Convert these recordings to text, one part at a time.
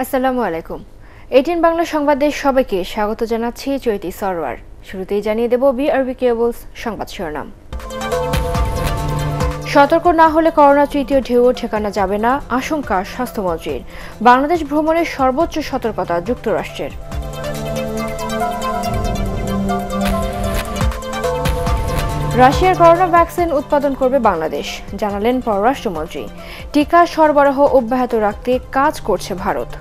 আসসালামু আলাইকুম। এটিএন বাংলা সংবাদে সবাইকে স্বাগত জানাচ্ছি চৈতি সরওয়ার। শুরুতেই জানিয়ে দেব বিআরবি কেবলস সংবাদ শিরোনাম। সতর্ক না হলে করোনা তৃতীয় ঢেউ ঠেকানো যাবে না, আশঙ্কা স্বাস্থ্যমন্ত্রীর। বাংলাদেশ ভ্রমণের সর্বোচ্চ সতর্কতা যুক্তরাষ্ট্রের। রাশিয়ার করোনা ভ্যাকসিন উৎপাদন করবে বাংলাদেশ, জানালেন পররাষ্ট্রমন্ত্রী। টিকা সরবরাহ অব্যাহত রাখতে কাজ করছে ভারত।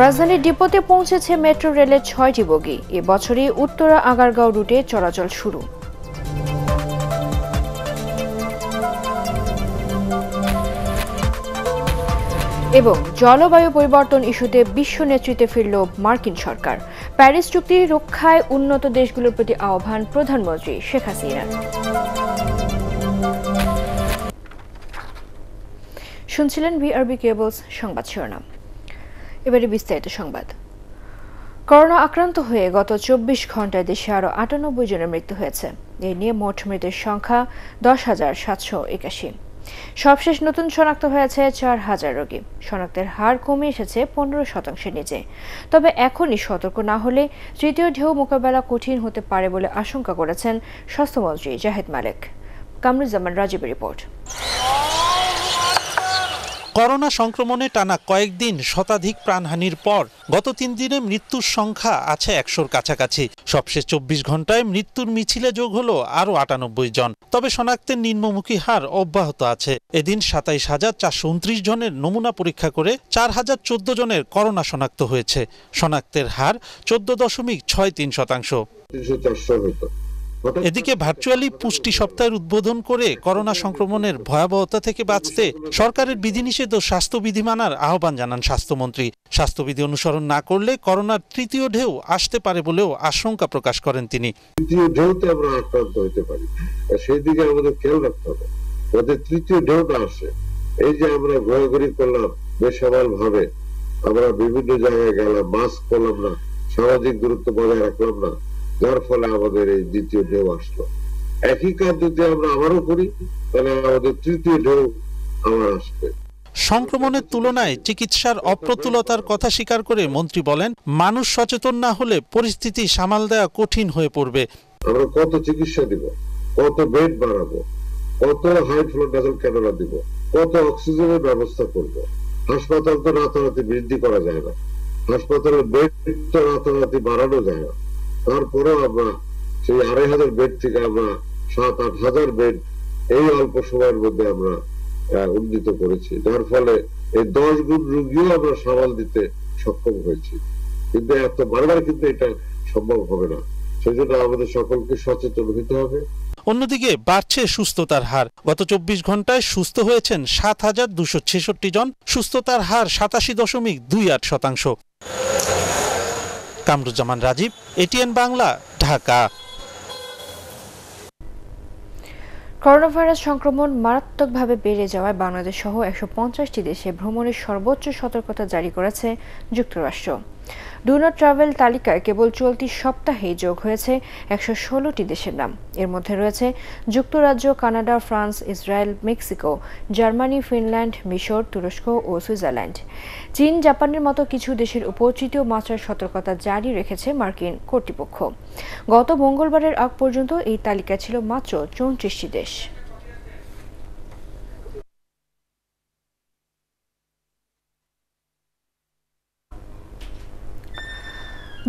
রাজধানীর ডিপোতে পৌঁছেছে মেট্রো রেলের ৬টি বগি। এবছরই উত্তরা আগারগাঁও রুটে চলাচল শুরু। এবং জলবায়ু পরিবর্তন ইস্যুতে বিশ্ব নেতৃত্বে ফিরল মার্কিন সরকার। প্যারিস চুক্তি রক্ষায় উন্নত দেশগুলোর প্রতি আহ্বান প্রধানমন্ত্রী শেখ হাসিনার। শুনছিলেন বিআরবি কেবলস সংবাদ শিরোনাম। এবারে বিস্তারিত সংবাদ। করোনা আক্রান্ত হয়ে গত ২৪ ঘন্টায় দেশে আরও ৯৮ জনের মৃত্যু হয়েছে। এই নিয়ে মোট মৃতের সংখ্যা ১০,৭৮১। সবশেষ নতুন শনাক্ত হয়েছে ৪,০০০ রোগী। শনাক্তের হার কমে এসেছে ১৫% নিচে। তবে এখনই সতর্ক না হলে তৃতীয় ঢেউ মোকাবেলা কঠিন হতে পারে বলে আশঙ্কা করেছেন স্বাস্থ্যমন্ত্রী জাহিদ মালেক। কামরুজ্জামান রাজীবের রিপোর্ট। করোনা সংক্রমণে টানা কয়েকদিন শতাধিক প্রাণহানির পর গত ৩ দিনে মৃত্যুর সংখ্যা আছে ১০০-র কাছাকাছি। সবশেষ ২৪ ঘন্টায় মৃত্যুর মিছিলে যোগ হলো আরও ৯৮ জন। তবে শনাক্তের নিম্নমুখী হার অব্যাহত আছে। এদিন ২৭,৪২৯ জনের নমুনা পরীক্ষা করে ৪,০১৪ জনের করোনা শনাক্ত হয়েছে। শনাক্তের হার ১৪.৬৩%। এদিকে ভার্চুয়ালি পুষ্টি সপ্তাহের উদ্বোধন করে করোনা সংক্রমণের ভয়াবহতা থেকে বাঁচতে সরকারের বিধিনিষেধ ও স্বাস্থ্যবিধি মানার আহ্বান জানান স্বাস্থ্যমন্ত্রী। স্বাস্থ্যবিধি অনুসরণ না করলে করোনার তৃতীয় ঢেউ আসতে পারে বলেও আশঙ্কা প্রকাশ করেন তিনি। তৃতীয় ঢেউতে আমরা আক্রান্ত হতে পারি, সেই দিকে আমাদের খেয়াল রাখতে হবে যাতে তৃতীয় ঢেউটা আসে। এই যে আমরা ঘোরাঘুরি করলাম বেসামাল ভাবে, আমরা বিভিন্ন জায়গায় গেলাম, মাস্ক পরলাম না, সামাজিক দূরত্ব বজায় রাখলাম না, যার ফলে আমাদের এই দ্বিতীয় ঢেউ আসলো। একই কাজ যদি আমরা আবারও করি তাহলে আমাদের তৃতীয় ঢেউ আবার আসবে। সংক্রমণের তুলনায় চিকিৎসার অপ্রতুলতার কথা স্বীকার করে মন্ত্রী বলেন, মানুষ সচেতন না হলে পরিস্থিতি সামাল দেওয়া কঠিন হয়ে পড়বে। আমরা কত চিকিৎসা দিব, কত বেড বাড়াবো, কত হাই ফ্লো নাসাল ক্যামেরা দিব, কত অক্সিজেনের ব্যবস্থা করব। হাসপাতাল তো রাতারাতি বৃদ্ধি করা যায় না, হাসপাতালের বেড তো রাতারাতি বাড়ানো যায় না। তারপরেও আমরা সেই ২,৫০০ বেড থেকে আমরা ৭-৮,০০০ বেড এই অল্প সময়ের মধ্যে আমরা উন্নীত করেছি, যার ফলে এই ১০ গুণ রোগীও আমরা সামাল দিতে সক্ষম হয়েছি। কিন্তু এত বারবার কিন্তু এটা সম্ভব হবে না, সেজন্য আমাদের সকলকে সচেতন হতে হবে। অন্যদিকে বাড়ছে সুস্থতার হার। গত ২৪ ঘন্টায় সুস্থ হয়েছেন ৭,২৬৬ জন। সুস্থতার হার ৮৭.২৮%। Kamruzzaman Rajib, ATN Bangla, Dhaka. Corona virus সংক্রমণ মারাত্মকভাবে বেড়ে যাওয়ায় বাংলাদেশ সহ ১৫০টি দেশে ভ্রমণের সর্বোচ্চ সতর্কতা জারি করেছে যুক্তরাষ্ট্র। ডু নট ট্রাভেল তালিকায় কেবল চলতি সপ্তাহেই যোগ হয়েছে ১১৬টি দেশের নাম। এর মধ্যে রয়েছে যুক্তরাজ্য, Canada, France, Israel, Mexico, Germany, Finland, মিশর, তুরস্ক ও সুইজারল্যান্ড। চীন, জাপানের মতো কিছু দেশের উপর তৃতীয় মাত্রার সতর্কতা জারি রেখেছে মার্কিন কর্তৃপক্ষ। গত মঙ্গলবারের আগ পর্যন্ত এই তালিকায় ছিল মাত্র ৩৪টি দেশ।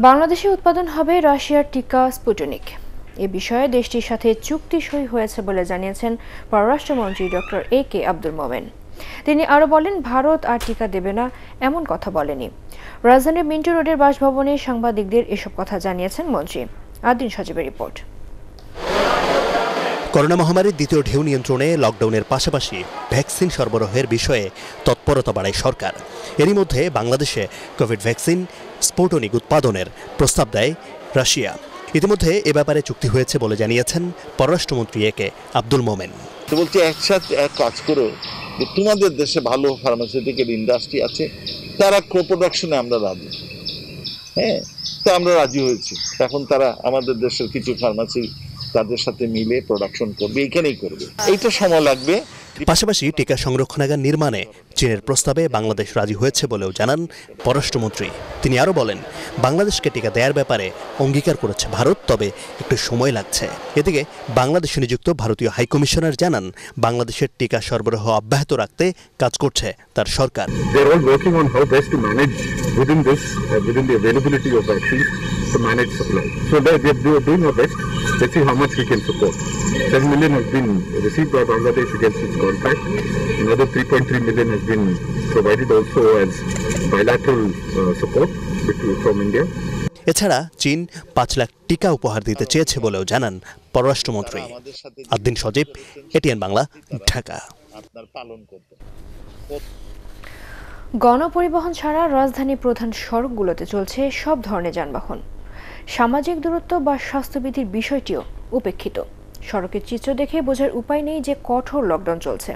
বাংলাদেশে উৎপাদন হবে রাশিয়ার টিকা স্পুটনিক। এ বিষয়ে দেশটির সাথে চুক্তি সই হয়েছে বলে জানিয়েছেন পররাষ্ট্রমন্ত্রী ডক্টর AK আব্দুল মোমেন। তিনি আরও বলেন, ভারত আর টিকা দেবে না এমন কথা বলেনি। রাজধানীর মিন্টু রোডের বাসভবনে সাংবাদিকদের এসব কথা জানিয়েছেন মন্ত্রী। আদিন সজীবের রিপোর্ট। করোনা মহামারীর দ্বিতীয় ঢেউ নিয়ন্ত্রণে লকডাউনের পাশাপাশি ভ্যাকসিন সরবরাহের বিষয়ে তৎপরতা বাড়ায় সরকার। এরই মধ্যে বাংলাদেশে কোভিড ভ্যাকসিন স্পুটনিক উৎপাদনের প্রস্তাব দেয় রাশিয়া। ইতিমধ্যে এ ব্যাপারে চুক্তি হয়েছে বলে জানিয়েছেন পররাষ্ট্রমন্ত্রী AK আব্দুল মোমেন। বলতে একসাথে এক কাজ করো, যে তোমাদের দেশে ভালো ফার্মাসিউটিক্যাল ইন্ডাস্ট্রি আছে, তারা কোপ্রোডাকশনে আমরা রাজি। হ্যাঁ, তা আমরা রাজি হয়েছি। এখন তারা আমাদের দেশের কিছু ফার্মাসি তাদের সাথে মিলে প্রোডাকশন করবে, এখানেই করবে। এইটা সময় লাগবে। পাশাপাশি টিকা সংরক্ষণাগার নির্মাণে চীনের প্রস্তাবে বাংলাদেশ রাজি হয়েছে বলেও জানান পররাষ্ট্রমন্ত্রী। তিনি আরও বলেন, বাংলাদেশকে টিকা দেওয়ার ব্যাপারে অঙ্গীকার করেছে ভারত, তবে একটু সময় লাগছে। এদিকে বাংলাদেশে নিযুক্ত ভারতীয় হাইকমিশনার জানান, বাংলাদেশের টিকা সরবরাহ অব্যাহত রাখতে কাজ করছে তার সরকার। to manage supply. So they are doing our best. Let's see how much we can support. 10 million has been received by Bangladesh against its contract. Another 3.3 million has been provided also as bilateral support from India. এছাড়া চীন 5 লাখ টিকা উপহার দিতে চেয়েছে বলেও জানান পররাষ্ট্রমন্ত্রী। আদ্দিন সজীব, ATN Bangla, Dhaka. গণপরিবহন ছাড়া রাজধানীর প্রধান সড়কগুলোতে চলছে সব ধরনের যানবাহন। সামাজিক দূরত্ব বা স্বাস্থ্যবিধির বিষয়টিও উপেক্ষিত। সড়কের চিত্র দেখে বোঝার উপায় নেই যে কঠোর লকডাউন চলছে।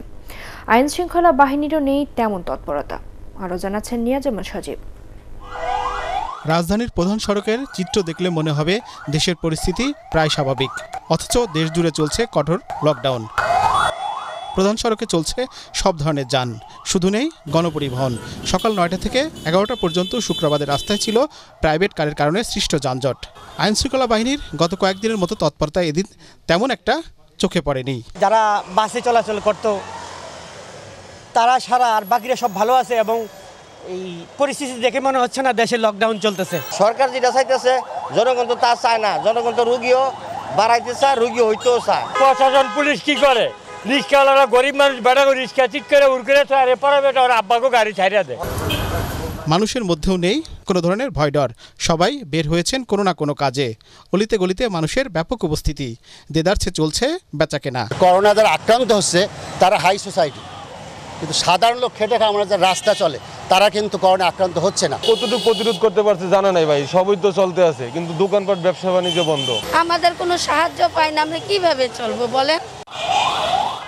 আইন শৃঙ্খলা বাহিনীরও নেই তেমন তৎপরতা। আরও জানাচ্ছেন নিয়াজমান সজীব। রাজধানীর প্রধান সড়কের চিত্র দেখলে মনে হবে দেশের পরিস্থিতি প্রায় স্বাভাবিক, অথচ দেশ জুড়ে চলছে কঠোর লকডাউন। প্রধান সড়কে চলছে সব ধরনের যান, শুধু নেই গণপরিবহন। সকাল 9টা থেকে 11টা পর্যন্ত শুক্রবারের রাস্তায় ছিল প্রাইভেট কারের কারণে সৃষ্ট যানজট। আইন শৃঙ্খলা বাহিনীর গত কয়েকদিনের মতো তৎপরতা এদিন তেমন একটা চোখে পড়েনি। যারা বাসে চলাচল করত তারা সারা, আর বাকিরা সব ভালো আছে এবং এই পরিস্থিতি দেখে মনে হচ্ছে না দেশে লকডাউন চলতেছে। সরকার যেটা চাইতেছে জনগণ তো তা চায় না, জনগণ তো রুগীও বাড়াইতে চায়, রুগী হইতেও চায়। প্রশাসন পুলিশ কি করে, রিক্সাওয়ালারা গরিব মানুষ বেটা করে রিক্সা ঠিক করে উড়কে আরে পরে বেটা ওর আব্বাকে গাড়ি ছাড়িয়ে দেয়। মানুষের মধ্যেও নেই কোনো ধরনের ভয় ডর, সবাই বের হয়েছেন কোনো না কোনো কাজে। অলিতে গলিতে মানুষের ব্যাপক উপস্থিতি, দেদারছে চলছে বেচাকেনা। করোনা যারা আক্রান্ত হচ্ছে তারা হাই সোসাইটি, কিন্তু সাধারণ লোক খেটে খাওয়া যারা রাস্তা চলে তারা কিন্তু করোনা আক্রান্ত হচ্ছে না। কতটুকু প্রতিরোধ করতে পারছে জানা নাই ভাই, সবই তো চলতে আছে, কিন্তু দোকানপাট ব্যবসা বাণিজ্য বন্ধ। আমাদের কোনো সাহায্য পাই না, আমরা কিভাবে চলবো বলেন?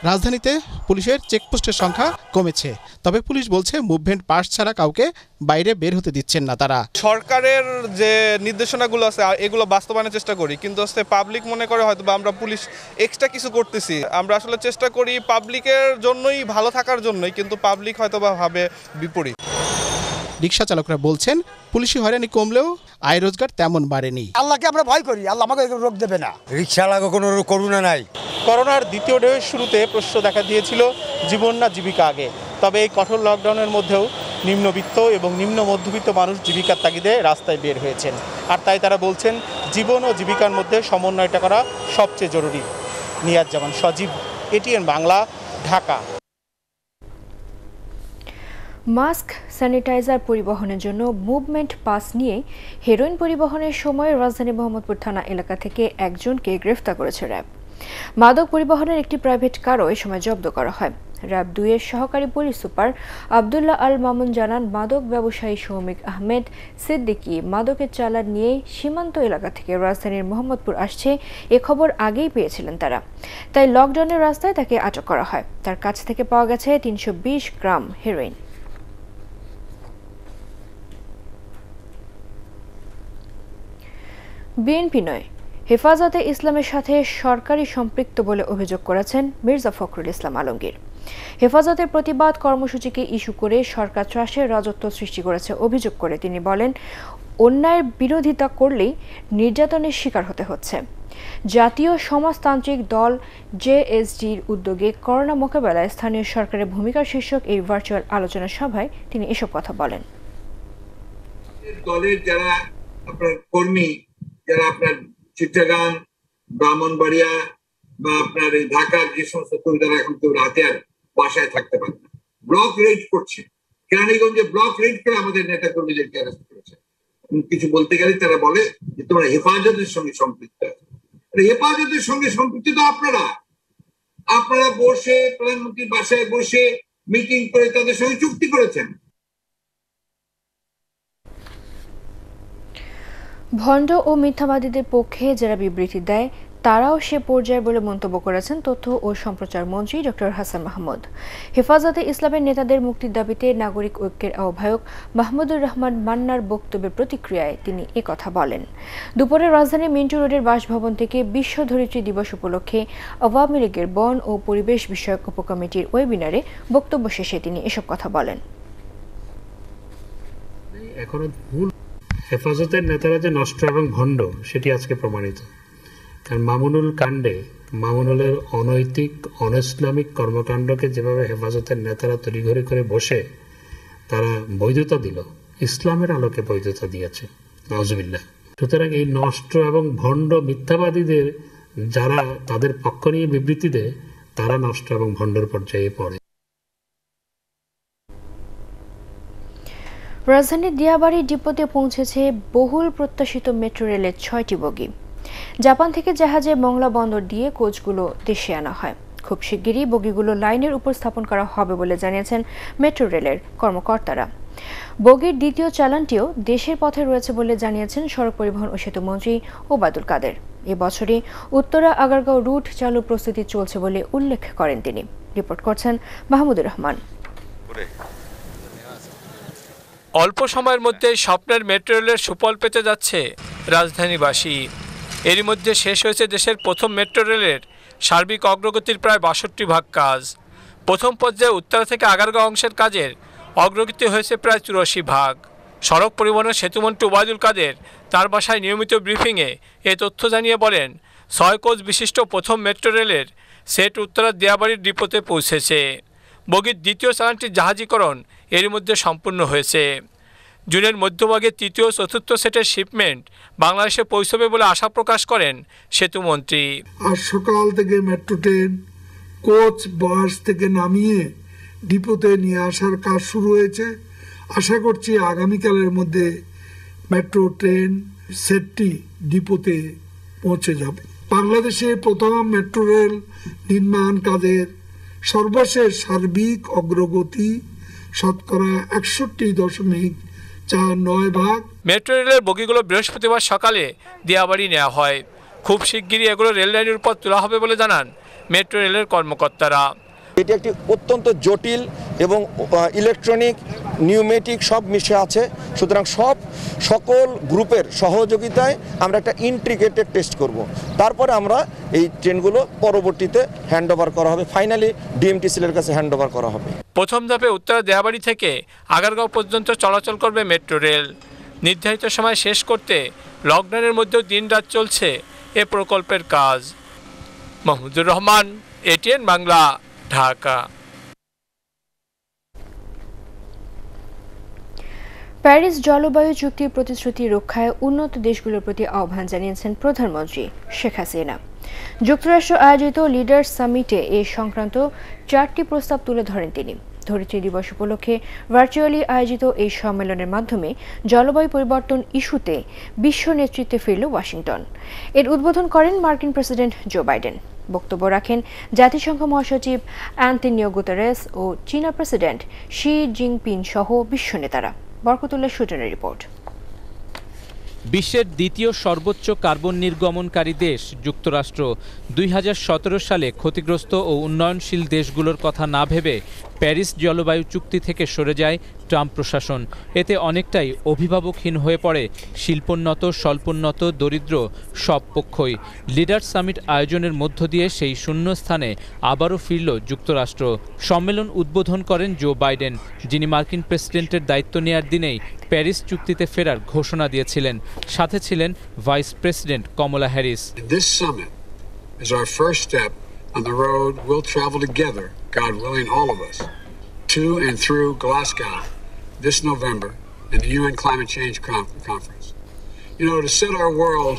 রাজধানীতে পুলিশের চেকপোস্টের সংখ্যা কমেছে, তবে পুলিশ বলছে মুভমেন্ট পাস ছাড়া কাউকে বাইরে বের হতে দিচ্ছেন না তারা। সরকারের যে নির্দেশনাগুলো আছে এগুলো বাস্তবায়নের চেষ্টা করি, কিন্তু হচ্ছে পাবলিক মনে করে হয়তো বা আমরা পুলিশ এক্সট্রা কিছু করতেছি। আমরা আসলে চেষ্টা করি পাবলিকের জন্যই, ভালো থাকার জন্যই, কিন্তু পাবলিক হয়তো বা ভাবে বিপরীত। রিক্সা চালকরা বলছেন পুলিশি হয়রানি কমলেও আয় রোজগার তেমন বাড়েনি। আল্লাহকে আমরা ভয় করি, আল্লাহ আমাকে রোগ দেবে না। রিক্সা লাগো কোনো করুণা নাই। করোনার দ্বিতীয় ঢেউয়ের শুরুতে প্রশ্ন দেখা দিয়েছিল জীবন না জীবিকা আগে, তবে এই কঠোর লকডাউনের মধ্যেও নিম্নবিত্ত এবং নিম্ন মধ্যবিত্ত মানুষ জীবিকার তাগিদে রাস্তায় বের হয়েছেন। আর তাই তারা বলছেন জীবন ও জীবিকার মধ্যে সমন্বয়টা করা সবচেয়ে জরুরি। Niazman Sajib, ATN Bangla, Dhaka. Mask, sanitizer পরিবহনের জন্য মুভমেন্ট পাস নিয়ে হেরোইন পরিবহনের সময় রাজধানী মোহাম্মদপুর থানা এলাকা থেকে একজনকে গ্রেফতার করেছে র্যাব। মাদক পরিবহনের একটি প্রাইভেট কারও এ সময় জব্দ করা হয়। র্যাব 2-এর সহকারী পুলিশ সুপার আবদুল্লাহ আল মামুন জানান, মাদক ব্যবসায়ী শৌমিক আহমেদ সিদ্দিকী মাদকের চালান নিয়ে সীমান্ত এলাকা থেকে রাজধানীর মোহাম্মদপুর আসছে এ খবর আগেই পেয়েছিলেন তারা, তাই লকডাউনের রাস্তায় তাকে আটক করা হয়। তার কাছ থেকে পাওয়া গেছে 320 গ্রাম হেরোইন। বিএনপি নয়, হেফাজতে ইসলামের সাথে সরকারি সম্পৃক্ত বলে অভিযোগ করেছেন মির্জা ফখরুল ইসলাম আলমগীর। হেফাজতের প্রতিবাদ কর্মসূচিকে ইস্যু করে সরকার ত্রাসের রাজত্ব সৃষ্টি করেছে অভিযোগ করে তিনি বলেন, অন্যায়ের বিরোধিতা করলেই নির্যাতনের শিকার হতে হচ্ছে। জাতীয় সমাজতান্ত্রিক দল জেএসডির উদ্যোগে করোনা মোকাবেলায় স্থানীয় সরকারের ভূমিকা শীর্ষক এই ভার্চুয়াল আলোচনা সভায় তিনি এসব কথা বলেন। দলের যারা আপনার কর্মী, যারা আপনার চিটাগাং, ব্রাহ্মণবাড়িয়া বা আপনার এই ঢাকার যে সমস্ত কর্মীরা এখন কেউ রাতে আর বাসায় থাকতে পারে না, ব্লক রেড করছে, কেরানীগঞ্জে ব্লক রেড করে আমাদের নেতা কর্মীদেরকে অ্যারেস্ট করেছে। কিছু বলতে গেলে তারা বলে যে তোমরা হেফাজতের সঙ্গে সম্পৃক্ত আছে। হেফাজতের সঙ্গে সম্পৃক্ত তো আপনারা বসে প্রধানমন্ত্রীর বাসায় বসে মিটিং করে তাদের সঙ্গে চুক্তি করেছেন। ভণ্ড ও মিথ্যাবাদীদের পক্ষে যারা বিবৃতি দেয় তারাও সে পর্যায়ে বলে মন্তব্য করেছেন তথ্য ও সম্প্রচার মন্ত্রী ডক্টর হাসান মাহমুদ। হেফাজতে ইসলামের নেতাদের মুক্তির দাবিতে নাগরিক ঐক্যের আহ্বায়ক মাহমুদুর রহমান মান্নার বক্তব্যের প্রতিক্রিয়ায় তিনি একথা বলেন। দুপুরে রাজধানীর মিন্টু রোডের বাসভবন থেকে বিশ্ব ধরিত্রী দিবস উপলক্ষে আওয়ামী লীগের বন ও পরিবেশ বিষয়ক উপকমিটির ওয়েবিনারে বক্তব্য শেষে তিনি এসব কথা বলেন। এখনো ভুল হেফাজতের নেতারা যে নষ্ট এবং ভণ্ড সেটি আজকে প্রমাণিত। কারণ মামুনুল কাণ্ডে মামুনুলের অনৈতিক অনইসলামিক কর্মকাণ্ডকে যেভাবে হেফাজতের নেতারা তড়িঘড়ি করে বসে তারা বৈধতা দিল, ইসলামের আলোকে বৈধতা দিয়েছে নাউজুবিল্লাহ। সুতরাং এই নষ্ট এবং ভণ্ড মিথ্যাবাদীদের যারা তাদের পক্ষ নিয়ে বিবৃতি দেয় তারা নষ্ট এবং ভণ্ডর পর্যায়ে পড়ে। রাজধানীর দিয়াবাড়ি ডিপোতে পৌঁছেছে বহুল প্রত্যাশিত মেট্রো রেলের 6টি বগি। জাপান থেকে জাহাজে মংলা বন্দর দিয়ে কোচগুলো দেশে আনা হয়। খুব শিগগিরই বগিগুলো লাইনের উপর স্থাপন করা হবে বলে জানিয়েছেন মেট্রো রেলের কর্মকর্তারা। বগির দ্বিতীয় চালানটিও দেশের পথে রয়েছে বলে জানিয়েছেন সড়ক পরিবহন ও সেতু মন্ত্রী ওবায়দুল কাদের। এবছরই উত্তরা আগারগাঁও রুট চালুর প্রস্তুতি চলছে বলে উল্লেখ করেন তিনি। রিপোর্ট করছেন মাহমুদুর রহমান। অল্প সময়ের মধ্যে স্বপ্নের মেট্রো রেলের সুফল পেতে যাচ্ছে রাজধানীবাসী। এরই মধ্যে শেষ হয়েছে দেশের প্রথম মেট্রো রেলের সার্বিক অগ্রগতির প্রায় 62% কাজ। প্রথম পর্যায়ে উত্তরা থেকে আগারগাঁও অংশের কাজের অগ্রগতি হয়েছে প্রায় 84%। সড়ক পরিবহনের সেতুমন্ত্রী ওবায়দুল কাদের তার বাসায় নিয়মিত ব্রিফিংয়ে এ তথ্য জানিয়ে বলেন, 6 কোচ বিশিষ্ট প্রথম মেট্রো রেলের সেট উত্তরার দিয়াবাড়ির ডিপোতে পৌঁছেছে। বগির দ্বিতীয় চালানটির জাহাজীকরণ এরই মধ্যে সম্পূর্ণ হয়েছে। জুনের মধ্যভাগে তৃতীয় ও চতুর্থ সেটের শিপমেন্ট বাংলাদেশে পৌঁছবে বলে আশা প্রকাশ করেন সেতুমন্ত্রী। আজ সকাল থেকে মেট্রো ট্রেন কোচ বাস থেকে নামিয়ে ডিপোতে নিয়ে আসার কাজ শুরু হয়েছে। আশা করছি আগামীকালের মধ্যে মেট্রো ট্রেন সেটটি ডিপোতে পৌঁছে যাবে। বাংলাদেশে প্রথম মেট্রো রেল নির্মাণ কাজের সর্বশেষ সার্বিক অগ্রগতি শতকরা 61.49%। মেট্রো রেলের বগিগুলো বৃহস্পতিবার সকালে দিয়াবাড়ি নেওয়া হয়। খুব শিগগিরই এগুলো রেল লাইনের উপর তোলা হবে বলে জানান মেট্রো রেলের কর্মকর্তারা। এটি একটি অত্যন্ত জটিল এবং ইলেকট্রনিক নিউমেটিক সব মিশে আছে। সুতরাং সকল গ্রুপের সহযোগিতায় আমরা একটা ইন্টিগ্রেটেড টেস্ট করব। তারপরে আমরা এই ট্রেনগুলো পরবর্তীতে হ্যান্ডওভার করা হবে, ফাইনালি ডিএমটিসিএল-এর কাছে হ্যান্ডওভার করা হবে। প্রথম ধাপে উত্তরা দিয়াবাড়ি থেকে আগারগাঁও পর্যন্ত চলাচল করবে মেট্রো রেল। নির্ধারিত সময় শেষ করতে লকডাউনের মধ্যেও দিনরাত চলছে এ প্রকল্পের কাজ। মাহমুদুর রহমান, এটিএন বাংলা, ঢাকা। প্যারিস জলবায়ু চুক্তির প্রতিশ্রুতি রক্ষায় উন্নত দেশগুলোর প্রতি আহ্বান জানিয়েছেন প্রধানমন্ত্রী শেখ হাসিনা। যুক্তরাষ্ট্র আয়োজিত লিডার্স সামিটে এ সংক্রান্ত 4টি প্রস্তাব তুলে ধরেন তিনি। ধরিত্রী দিবস উপলক্ষে ভার্চুয়ালি আয়োজিত এই সম্মেলনের মাধ্যমে জলবায়ু পরিবর্তন ইস্যুতে বিশ্ব নেতৃত্বে ফিরল ওয়াশিংটন। এর উদ্বোধন করেন মার্কিন প্রেসিডেন্ট জো বাইডেন। বক্তব্য রাখেন জাতিসংঘ মহাসচিব অ্যান্টনিও গুতেরেস ও চীনা প্রেসিডেন্ট শি জিনপিং সহ বিশ্ব নেতারা। বরকতুল্লাহ সুজনের রিপোর্ট। বিশ্বের দ্বিতীয় সর্বোচ্চ কার্বন নির্গমনকারী দেশ যুক্তরাষ্ট্র 2017 সালে ক্ষতিগ্রস্ত ও উন্নয়নশীল দেশগুলোর কথা না ভেবে প্যারিস জলবায়ু চুক্তি থেকে সরে যায় ট্রাম্প প্রশাসন। এতে অনেকটাই অভিভাবকহীন হয়ে পড়ে শিল্পোন্নত, স্বল্পোন্নত, দরিদ্র সব পক্ষই। লিডার্স সামিট আয়োজনের মধ্য দিয়ে সেই শূন্যস্থানে আবারও ফিরল যুক্তরাষ্ট্র। সম্মেলন উদ্বোধন করেন জো বাইডেন, যিনি মার্কিন প্রেসিডেন্টের দায়িত্ব নেয়ার দিনেই প্যারিস চুক্তিতে ফেরার ঘোষণা দিয়েছিলেন। সাথে ছিলেন vice president Kamala Harris. This summit is our first step on the road we'll travel together, God willing, all of us, to and through Glasgow this November in the UN Climate Change Conference. You know, to set our world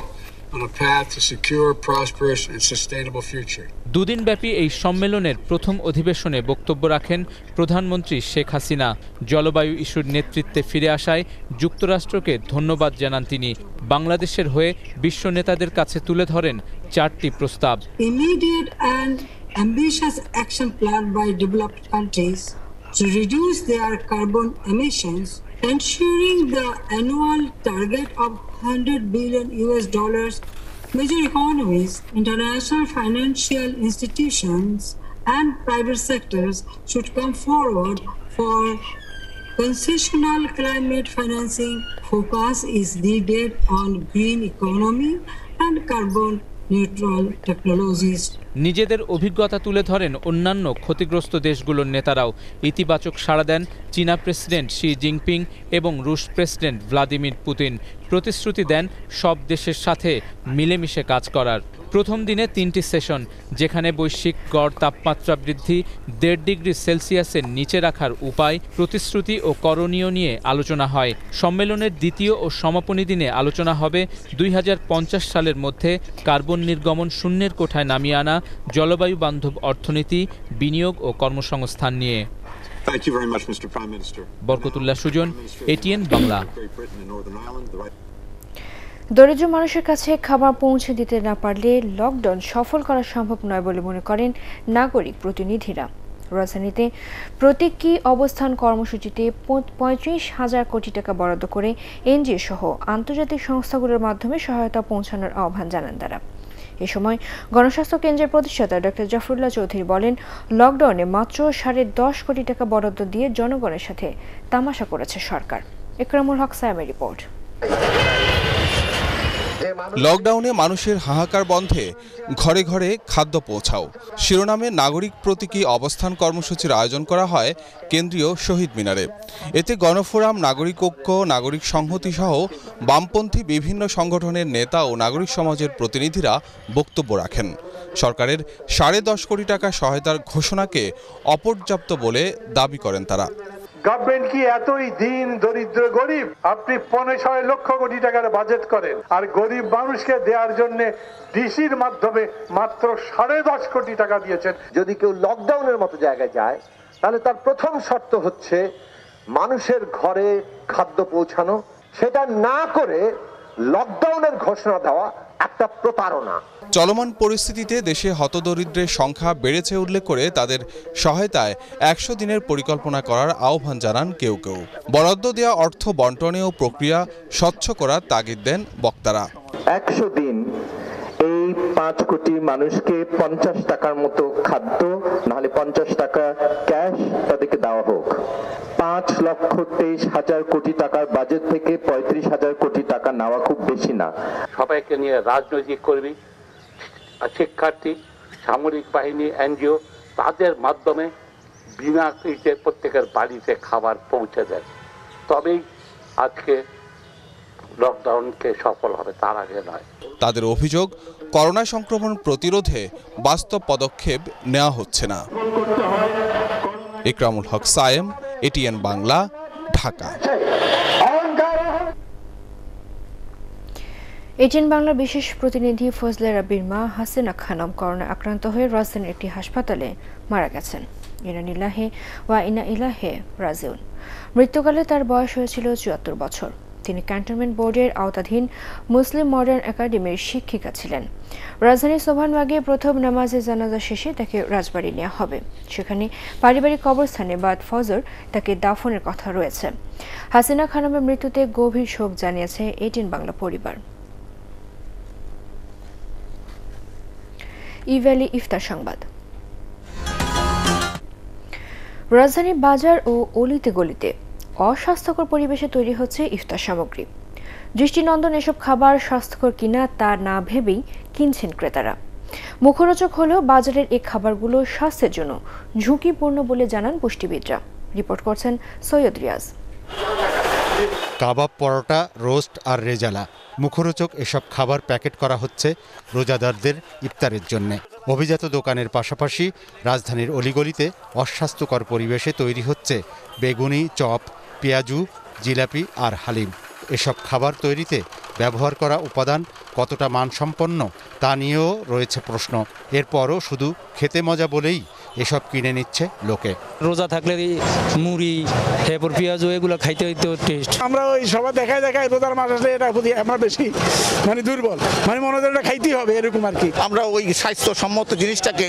on a path to secure, prosperous and sustainable future. দুদিনব্যাপী এই সম্মেলনের প্রথম অধিবেশনে বক্তব্য রাখেন প্রধানমন্ত্রী শেখ হাসিনা। জলবায়ু ইস্যুর নেতৃত্বে ফিরে আসায় যুক্তরাষ্ট্রকে ধন্যবাদ জানান তিনি। বাংলাদেশের হয়ে বিশ্ব নেতাদের কাছে তুলে ধরেন 4টি প্রস্তাব। Immediate and ambitious action plan by developed countries to reduce their carbon emissions, ensuring the annual target of $100 billion major economies, international financial institutions, and private sectors should come forward for concessional climate financing. Focus is needed on green economy and carbon neutral technologies. নিজেদের অভিজ্ঞতা তুলে ধরেন অন্যান্য ক্ষতিগ্রস্ত দেশগুলোর নেতারাও। ইতিবাচক সাড়া দেন চীনা প্রেসিডেন্ট শি জিনপিং এবং রুশ প্রেসিডেন্ট ভ্লাদিমির পুতিন। প্রতিশ্রুতি দেন সব দেশের সাথে মিলেমিশে কাজ করার। প্রথম দিনে 3টি সেশন, যেখানে বৈশ্বিক গড় তাপমাত্রা বৃদ্ধি 1.5 ডিগ্রি সেলসিয়াসের নিচে রাখার উপায়, প্রতিশ্রুতি ও করণীয় নিয়ে আলোচনা হয়। সম্মেলনের দ্বিতীয় ও সমাপনী দিনে আলোচনা হবে 2050 সালের মধ্যে কার্বন নির্গমন শূন্যের কোঠায় নামিয়ে আনা, জলবায়ু বান্ধব অর্থনীতি, বিনিয়োগ ও কর্মসংস্থান নিয়ে। বরকতুল্লাহ সুজন, এটিএন বাংলা। দরিদ্র মানুষের কাছে খাবার পৌঁছে দিতে না পারলে লকডাউন সফল করা সম্ভব নয় বলে মনে করেন নাগরিক প্রতিনিধিরা। রাজধানীতে প্রতীকী অবস্থান কর্মসূচিতে 35,000 কোটি টাকা বরাদ্দ করে এনজিও সহ আন্তর্জাতিক সংস্থাগুলোর মাধ্যমে সহায়তা পৌঁছানোর আহ্বান জানান তারা। এ সময় গণস্বাস্থ্য কেন্দ্রের প্রতিষ্ঠাতা ডক্টর জাফরুল্লাহ চৌধুরী বলেন, লকডাউনে মাত্র 10.5 কোটি টাকা বরাদ্দ দিয়ে জনগণের সাথে তামাশা করেছে সরকার। ইকরামুল হক সায়েমের রিপোর্ট। লকডাউনে মানুষের হাহাকার বন্ধে ঘরে ঘরে খাদ্য পৌঁছাও শিরোনামে নাগরিক প্রতীকী অবস্থান কর্মসূচির আয়োজন করা হয় কেন্দ্রীয় শহীদ মিনারে। এতে গণফোরাম, নাগরিক ঐক্য, নাগরিক সংহতি সহ বামপন্থী বিভিন্ন সংগঠনের নেতা ও নাগরিক সমাজের প্রতিনিধিরা বক্তব্য রাখেন। সরকারের 10.5 কোটি টাকা সহায়তার ঘোষণাকে অপর্যাপ্ত বলে দাবি করেন তারা। গভর্নমেন্ট কি এতই দিন দরিদ্র গরিব? আপনি 15 লক্ষ কোটি টাকার বাজেট করেন আর গরিব মানুষকে দেওয়ার জন্য ডিসির মাধ্যমে মাত্র 10.5 কোটি টাকা দিয়েছেন। যদি কেউ লকডাউনের মতো জায়গায় যায় তাহলে তার প্রথম শর্ত হচ্ছে মানুষের ঘরে খাদ্য পৌঁছানো। সেটা না করে লকডাউনের ঘোষণা দেওয়া একটা প্রতারণা। চলমান পরিস্থিতিতে দেশে হতদরিদ্রের সংখ্যা বেড়েছে উল্লেখ করে তাদের সহায়তায় 100 দিনের পরিকল্পনা করার আহ্বান জানান কেউ কেউ। বরাদ্দ দেওয়া অর্থ বন্টনে ও প্রক্রিয়া স্বচ্ছ করার তাগিদ দেন বক্তারা। 100 দিন এই 5 কোটি মানুষকে 50 টাকার মতো খাদ্য, নাহলে 50 টাকা ক্যাশ তাদেরকে দেওয়া হোক। 5,23,000 কোটি টাকার বাজেট থেকে 35,000 কোটি টাকা নেওয়া খুব বেশি না। সবাইকে নিয়ে রাজনৈতিক কর্মী, শিক্ষার্থী, সামরিক বাহিনী, এনজিও তাদের মাধ্যমে বিনা ফিতে প্রত্যেকের বাড়িতে খাবার পৌঁছে দেয়, তবেই আজকে লকডাউনকে সফল হবে, তার আগে নয়। তাদের অভিযোগ, করোনা সংক্রমণ প্রতিরোধে বাস্তব পদক্ষেপ নেওয়া হচ্ছে না। ইকরামুল হক সায়েম, এটিএন বাংলা, ঢাকা। এটিএন বাংলার বিশেষ প্রতিনিধি ফজলে রাব্বির মা হাসিনা খানম করোনা আক্রান্ত হয়ে রাজধানীর একটি হাসপাতালে মারা গেছেন। ইন্না লিল্লাহি ওয়া ইন্না ইলাইহি রাজিউন। মৃত্যুকালে তার বয়স হয়েছিল 74 বছর। তিনি ক্যান্টনমেন্ট বোর্ডের আওতাধীন মুসলিম মডার্ন একাডেমির শিক্ষিকা ছিলেন। রাজধানীর সোভানবাগে প্রথম নামাজে জানাজা শেষে তাকে রাজবাড়ি নেওয়া হবে। সেখানে পারিবারিক কবরস্থানে বাদ ফজর তাকে দাফনের কথা রয়েছে। হাসিনা খানমের মৃত্যুতে গভীর শোক জানিয়েছে এটিএন বাংলা পরিবার। ইভ্যালি ইফতার সংবাদ। রাজধানীর বাজার ও অলিতে গলিতে অস্বাস্থ্যকর পরিবেশে তৈরি হচ্ছে ইফতার সামগ্রী। দৃষ্টিনন্দন এসব খাবার স্বাস্থ্যকর কিনা তা না ভেবেই কিনছেন ক্রেতারা। মুখরোচক হলেও বাজারের এই খাবারগুলো স্বাস্থ্যের জন্য ঝুঁকিপূর্ণ বলে জানান পুষ্টিবিদরা। রিপোর্ট করছেন সৈয়দ রিয়াজ। কাবাব, পরোটা, রোস্ট আর রেজালা, মুখরোচক এসব খাবার প্যাকেট করা হচ্ছে রোজাদারদের ইফতারের জন্যে। অভিজাত দোকানের পাশাপাশি রাজধানীর অলিগলিতে অস্বাস্থ্যকর পরিবেশে তৈরি হচ্ছে বেগুনি, চপ, পেঁয়াজু, জিলাপি আর হালিম। এসব খাবার তৈরিতে ব্যবহার করা উপাদান কতটা মানসম্পন্ন তা নিয়েও রয়েছে প্রশ্ন। এরপরও শুধু খেতে মজা বলেই এসব কিনে নিচ্ছে লোকে। রোজা থাকলে মুড়ি, এরপর পেঁয়াজু এগুলো খাইতে হইতে টেস্ট। আমরা ওই সবাই দেখায় রোজার মাস আসলে এটা আমরা বেশি দুর্বল, মনে হয় এটা খাইতেই হবে এরকম আর কি। আমরা ওই স্বাস্থ্যসম্মত জিনিসটাকে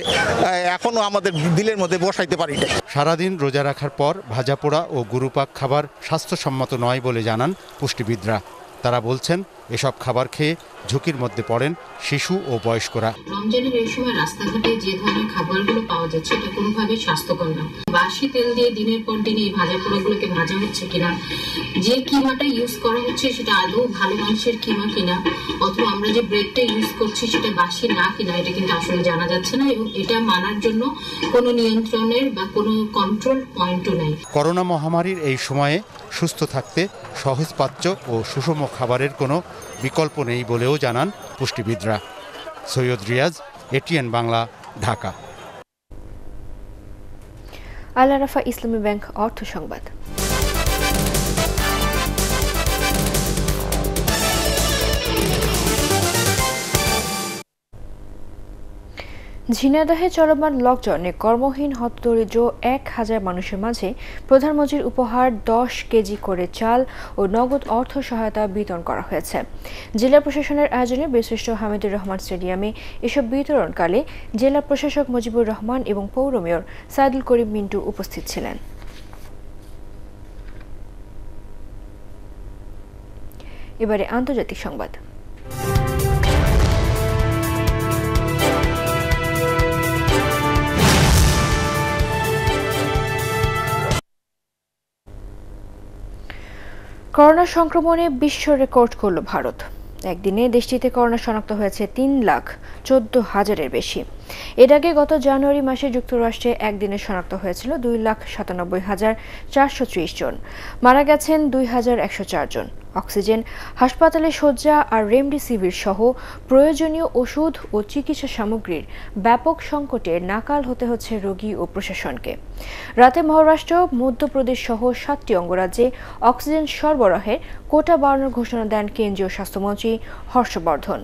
এখনো আমাদের দিলের মধ্যে বসাইতে পারি না। সারাদিন রোজা রাখার পর ভাজা পোড়া ও গুরুপাক খাবার স্বাস্থ্যসম্মত নয় বলে জানান পুষ্টিবিদরা। তারা বলছেন এসব খাবার খেয়ে ঝুঁকির মধ্যে পড়েন শিশু ও বয়স্করা। রমজানের এই সময় রাস্তাঘাটে যে ধরনের খাবারগুলো পাওয়া যাচ্ছে এটা কোনোভাবেই স্বাস্থ্যকর না। বাসি তেল দিয়ে দিনের পর দিন এই ভাজা পোড়াগুলোকে ভাজা হচ্ছে কিনা, যে কিমাটা ইউজ করা হচ্ছে সেটা আদৌ ভালো মাংসের কিমা কিনা, অথবা আমরা যে ব্রেডটা ইউজ করছি সেটা বাসি না কিনা, এটা কিন্তু আসলে জানা যাচ্ছে না এবং এটা মানার জন্য কোনো নিয়ন্ত্রণের বা কোনো কন্ট্রোল পয়েন্টও নেই। করোনা মহামারীর এই সময়ে সুস্থ থাকতে সহজপাচ্য ও সুষম খাবারের কোনো বিকল্প নেই বলেও জানান পুষ্টিবিদরা। সৈয়দ রিয়াজ, এটিএন বাংলা, ঢাকা। আল আরাফা ইসলামী ব্যাংক অর্থ সংবাদ। ঝিনাইদহে চলমান লকডাউনে কর্মহীন হতদরিদ্র 1000 মানুষের মাঝে প্রধানমন্ত্রীর উপহার 10 কেজি করে চাল ও নগদ অর্থ সহায়তা বিতরণ করা হয়েছে। জেলা প্রশাসনের আয়োজনে বীরশ্রেষ্ঠ হামিদুর রহমান স্টেডিয়ামে এসব বিতরণকালে জেলা প্রশাসক মুজিবুর রহমান এবং পৌর মেয়র সাইদুল করিম মিন্টু উপস্থিত ছিলেন। এবারে আন্তর্জাতিক সংবাদ। করোনা সংক্রমণে বিশ্ব রেকর্ড করল ভারত। একদিনে দেশটিতে করোনা শনাক্ত হয়েছে 3,14,000-এর বেশি। এর আগে গত জানুয়ারি মাসে যুক্তরাষ্ট্রে একদিনে শনাক্ত হয়েছিল 2,97,430 জন। মারা গেছেন 2,104 জন। অক্সিজেন, হাসপাতালে শয্যা আর রেমডেসিভির সহ প্রয়োজনীয় ওষুধ ও চিকিৎসা সামগ্রীর ব্যাপক সংকটে নাকাল হতে হচ্ছে রোগী ও প্রশাসনকে। রাতে মহারাষ্ট্র, মধ্যপ্রদেশ সহ 7টি অঙ্গরাজ্যে অক্সিজেন সরবরাহের কোটা বাড়ানোর ঘোষণা দেন কেন্দ্রীয় স্বাস্থ্যমন্ত্রী হর্ষবর্ধন।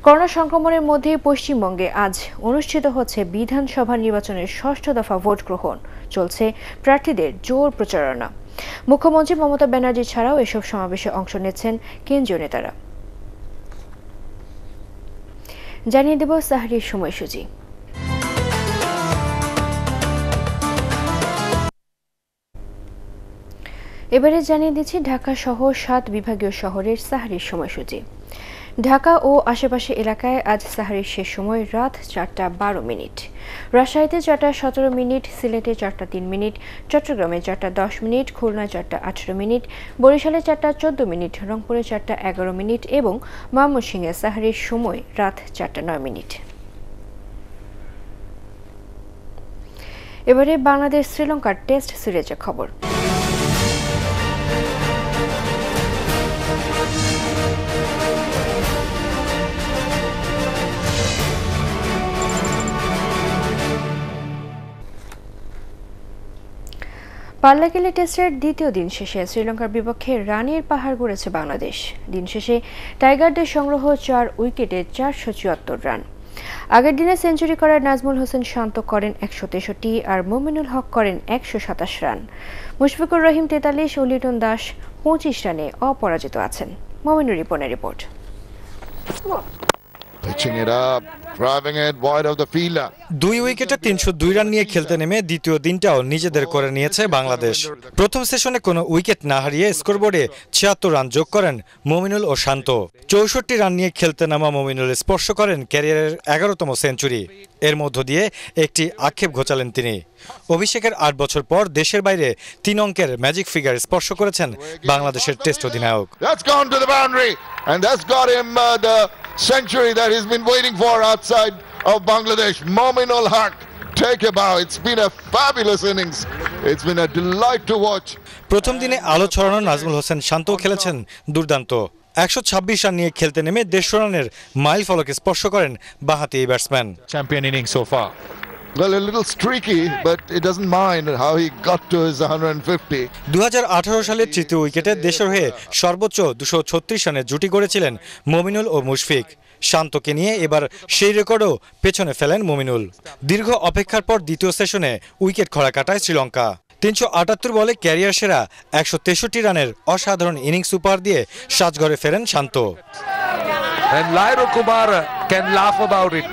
করোনা সংক্রমণের মধ্যে পশ্চিমবঙ্গে আজ অনুষ্ঠিত হচ্ছে বিধানসভা নির্বাচনের 6ষ্ঠ দফা ভোট গ্রহণ। চলছে প্রার্থীদের জোর প্রচারণা। মুখ্যমন্ত্রী মমতা ব্যানার্জি ছাড়াও এসব সমাবেশে অংশ নিচ্ছেন কেন্দ্রীয় নেতারা। জানিয়ে দেব সাহরির সময়সূচি। এবারে জানিয়ে দিচ্ছি ঢাকা সহ 7 বিভাগীয় শহরের সাহরির সময়সূচি। ঢাকা ও আশেপাশে এলাকায় আজ সাহরির শেষ সময় রাত 4টা 12 মিনিট, রাজশাহীতে 4টা 17 মিনিট, সিলেটে 4টা 3 মিনিট, চট্টগ্রামে 4টা 10 মিনিট, খুলনায় 4টা 18 মিনিট, বরিশালে 4টা 14 মিনিট, রংপুরে 4টা 11 মিনিট এবং ময়মনসিংহে সাহরির সময় রাত 4টা 9 মিনিট। এবারে বাংলাদেশ শ্রীলঙ্কার টেস্ট সিরিজের খবর। পাল্লাকেলে টেস্টের দ্বিতীয় দিন শেষে শ্রীলঙ্কার বিপক্ষে রানের পাহাড় গড়েছে বাংলাদেশ। দিন শেষে টাইগারদের সংগ্রহ 4 উইকেটে 474 রান। আগের দিনে সেঞ্চুরি করার নাজমুল হোসেন শান্ত করেন 163 আর মুমিনুল হক করেন 127 রান। মুশফিকুর রহিম 43 ও লিটন দাস 25 রানে অপরাজিত আছেন। মুমিনুর রিপনের রিপোর্ট। দুই উইকেটে 302 রান নিয়ে খেলতে নেমে দ্বিতীয় দিনটাও নিজেদের করে নিয়েছে বাংলাদেশ। প্রথম সেশনে কোনো উইকেট না হারিয়ে স্কোরবোর্ডে 76 রান যোগ করেন মুমিনুল ও শান্ত। 64 রান নিয়ে খেলতে নামা মুমিনুল স্পর্শ করেন ক্যারিয়ারের 11তম সেঞ্চুরি। এর মধ্য দিয়ে একটি আক্ষেপ ঘোচালেন তিনি। অভিষেকের 8 বছর পর দেশের বাইরে 3 অঙ্কের ম্যাজিক ফিগার স্পর্শ করেছেন বাংলাদেশের টেস্ট অধিনায়ক। Century that he's been waiting for outside of Bangladesh. Mominul Haq, take a bow. It's been a fabulous innings. It's been a delight to watch. প্রথম দিনে আলো ছড়ানো নাজমুল হোসেন শান্ত খেলেছেন দুর্দান্ত। 126 রান নিয়ে খেলতে নেমে 150 রানের মাইল ফলকে স্পর্শ করেন বাঁহাতি এই batsman. Champion innings so far. Well, a little streaky, but it doesn't mind how he got to his 150. 2018 সালের তৃতীয় উইকেটে দেশের হয়ে সর্বোচ্চ 236 রানের জুটি গড়েছিলেন মুমিনুল ও মুশফিক। শান্তকে নিয়ে এবার সেই রেকর্ডও পেছনে ফেলেন মুমিনুল। দীর্ঘ অপেক্ষার পর দ্বিতীয় সেশনে উইকেট খরা কাটায় শ্রীলঙ্কা। 378 বলে ক্যারিয়ার সেরা 163 রানের অসাধারণ ইনিংস উপহার দিয়ে সাজঘরে ফেরেন শান্ত। And Lairo Kumar can laugh about it.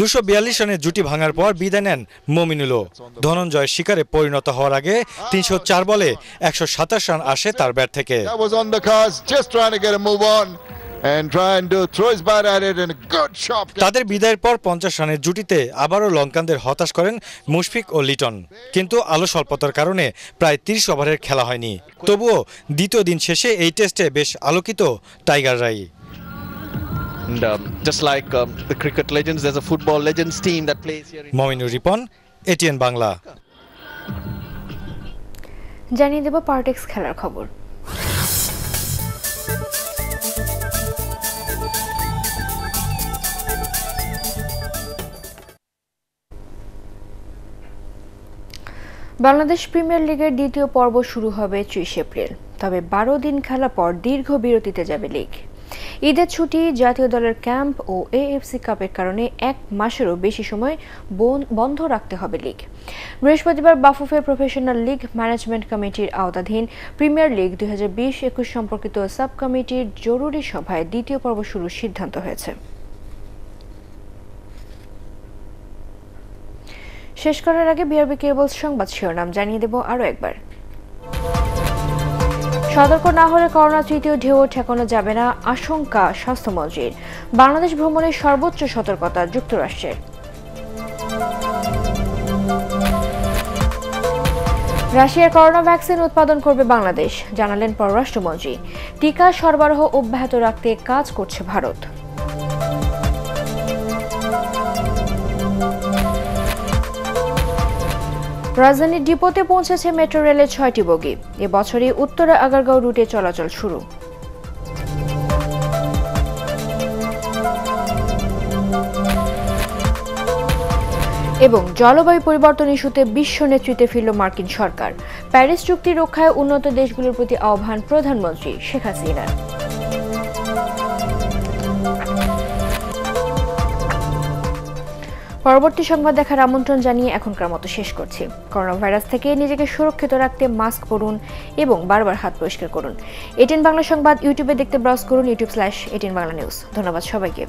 242 রানের জুটি ভাঙার পর বিদায় নেন মমিনুলও। ধনঞ্জয় শিকারে পরিণত হওয়ার আগে 304 বলে 127 রান আসে তার ব্যাট থেকে। তাদের বিদায়ের পর 50 রানের জুটিতে আবারও লঙ্কানদের হতাশ করেন মুশফিক ও লিটন, কিন্তু আলো স্বল্পতার কারণে প্রায় 30 ওভারের খেলা হয়নি। তবুও দ্বিতীয় দিন শেষে এই টেস্টে বেশ আলোকিত টাইগাররাই। Just like the cricket legends, there's a football legends team that plays here. Mominur Ripon, ATN Bangla. জানিয়ে দেব পার্টেক্স খেলার খবর। বাংলাদেশ প্রিমিয়ার লিগের দ্বিতীয় পর্ব শুরু হবে 30 এপ্রিল। তবে 12 দিন খেলা পর দীর্ঘ বিরতিতে যাবে লিগ। ঈদের ছুটি, জাতীয় দলের ক্যাম্প ও এএফসি কাপের কারণে 1 মাসেরও বেশি সময় বন্ধ রাখতে হবে লিগ। বৃহস্পতিবার বাফুফে প্রফেশনাল লিগ ম্যানেজমেন্ট কমিটির আওতাধীন প্রিমিয়ার লিগ 2020-21 সম্পর্কিত সাব কমিটির জরুরি সভায় দ্বিতীয় পর্ব শুরুর সিদ্ধান্ত হয়েছে। শেষ করার আগে বিআরবি কেবলস সংবাদ শিরোনাম জানিয়ে দেব আরও একবার। সতর্ক না হলে করোনা তৃতীয় ঢেউ ঠেকানো যাবে না, আশঙ্কা স্বাস্থ্যমন্ত্রীর। বাংলাদেশ ভ্রমণের সর্বোচ্চ সতর্কতা যুক্তরাষ্ট্রের। রাশিয়ার করোনা ভ্যাকসিন উৎপাদন করবে বাংলাদেশ, জানালেন পররাষ্ট্রমন্ত্রী। টিকা সরবরাহ অব্যাহত রাখতে কাজ করছে ভারত। রাজধানীর ডিপোতে পৌঁছেছে মেট্রো রেলের 6টি বগি। এবছরই উত্তরা আগারগাঁও রুটে চলাচল শুরু। এবং জলবায়ু পরিবর্তন ইস্যুতে বিশ্ব নেতৃত্বে ফিরল মার্কিন সরকার। প্যারিস চুক্তি রক্ষায় উন্নত দেশগুলোর প্রতি আহ্বান প্রধানমন্ত্রী শেখ হাসিনার। পরবর্তী সংবাদ দেখার আমন্ত্রণ জানিয়ে এখনকার মতো শেষ করছি। করোনা ভাইরাস থেকে নিজেকে সুরক্ষিত রাখতে মাস্ক পরুন এবং বারবার হাত পরিষ্কার করুন। এটিএন বাংলা সংবাদ ইউটিউবে দেখতে ব্রাউজ করুন youtube/এটিএন বাংলা নিউজ। ধন্যবাদ সবাইকে।